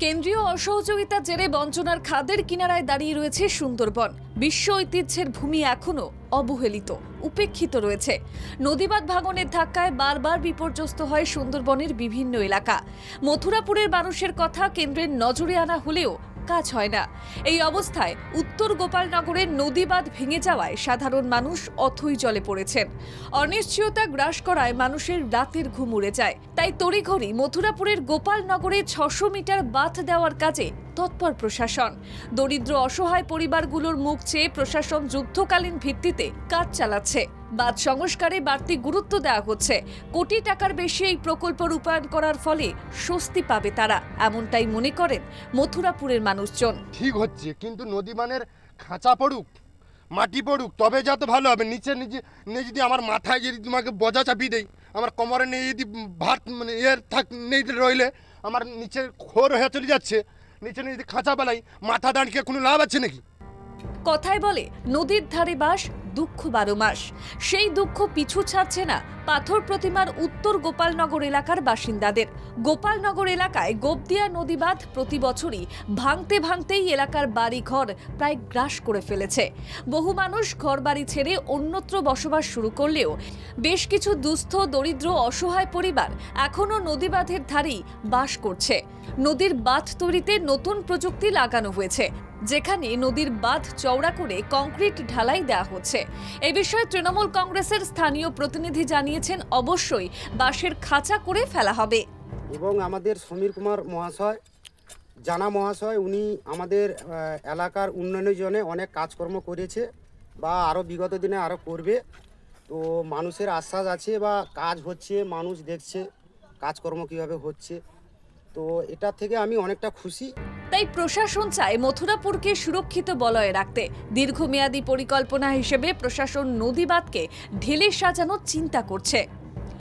কেন্দ্রীয় অসহযোগিতার জেরে বঞ্চনার খাদের কিনারায় দাঁড়িয়ে রয়েছে সুন্দরবন। বিশ্ব ঐতিহ্যের ভূমি এখনো অবহেলিত, উপেক্ষিত রয়েছে। নদীবাঁধ ভাঙনের ধাক্কায় বারবার বিপর্যস্ত হয় সুন্দরবনের বিভিন্ন এলাকা। মথুরাপুরের মানুষের কথা কেন্দ্রের নজরে আনা হলেও কাজ হয় না। এই অবস্থায় উত্তর গোপালনগরের নদীবাঁধ ভেঙে যাওয়ায় সাধারণ মানুষ অথই জলে পড়েছেন। অনিশ্চয়তা গ্রাস করায় মানুষের রাতের ঘুম উড়ে যায়। তাই তড়িঘড়ি মথুরাপুরের গোপালনগরে 600 মিটার বাঁধ দেওয়ার কাজে তৎপর প্রশাসন। দরিদ্র অসহায় পরিবারগুলোর মুখ চেয়ে প্রশাসন যুদ্ধকালীন ভিত্তিতে কাজ চালাচ্ছে। বাঁধ সংস্কারে বাড়তি গুরুত্ব দেওয়া হচ্ছে। কোটি টাকার বেশি এই প্রকল্প রূপায়ণ করার ফলে স্বস্তি পাবে তারা, এমনটাই মনে করেন মথুরাপুরের মানুষজন। ঠিক হচ্ছে, কিন্তু নদী বানের খাঁচা পড়ুক, মাটি পড়ুক, তবে যাতে ভালো হবে। নিচে যদি আমার মাথায় যদি তোমাকে বোঝা চাপিয়ে দেয়, আমার কোমরে নিয়ে যদি ভাত মানে নেই রইলে আমার নিচে খোর হয়ে চলে যাচ্ছে, নিচে যদি খাঁচা বেলাই মাথা দাঁড়িয়ে কোনো লাভ আছে নাকি? কথায় বলে নদীর ধারে বাস, দুঃখ 12 মাস। সেই দুঃখ পিছু ছাড়ছে না পাথর প্রতিমার উত্তর গোপালনগর এলাকার বাসিন্দাদের। গোপালনগর এলাকায় গোপদিয়া নদী বাঁধ প্রতি বছরই ভাঙতেই এলাকার বাড়িঘর প্রায় গ্রাস করে ফেলেছে। বহু মানুষ ঘরবাড়ি ছেড়ে অন্যত্র বসবাস শুরু করলেও বেশ কিছু দুস্থ দরিদ্র অসহায় পরিবার এখনো নদী বাঁধের ধারেই বাস করছে। নদীর বাঁধ তৈরিতে নতুন প্রযুক্তি লাগানো হয়েছে, যেখানে নদীর বাঁধ চওড়া করে কংক্রিট ঢালাই দেওয়া হচ্ছে। এই বিষয়ে তৃণমূল কংগ্রেসের স্থানীয় প্রতিনিধি জানিয়েছেন, অবশ্যই বাঁশের খাঁচা করে ফেলা হবে। এবং আমাদের সমীর কুমার মহাশয়, জানা মহাশয়, উনি আমাদের এলাকার উন্নয়নের জন্য অনেক কাজকর্ম করেছে বা আরও বিগত দিনে আরও করবে। তো মানুষের আশ্বাস আছে বা কাজ হচ্ছে, মানুষ দেখছে কাজকর্ম কীভাবে হচ্ছে। তো এটা থেকে আমি অনেকটা খুশি। তাই প্রশাসন চায় মথুরাপুরকে সুরক্ষিত বলয়ে রাখতে। দীর্ঘমেয়াদী পরিকল্পনা হিসেবে প্রশাসন নদীবাঁধকে ঢেলে সাজানোর চিন্তা করছে।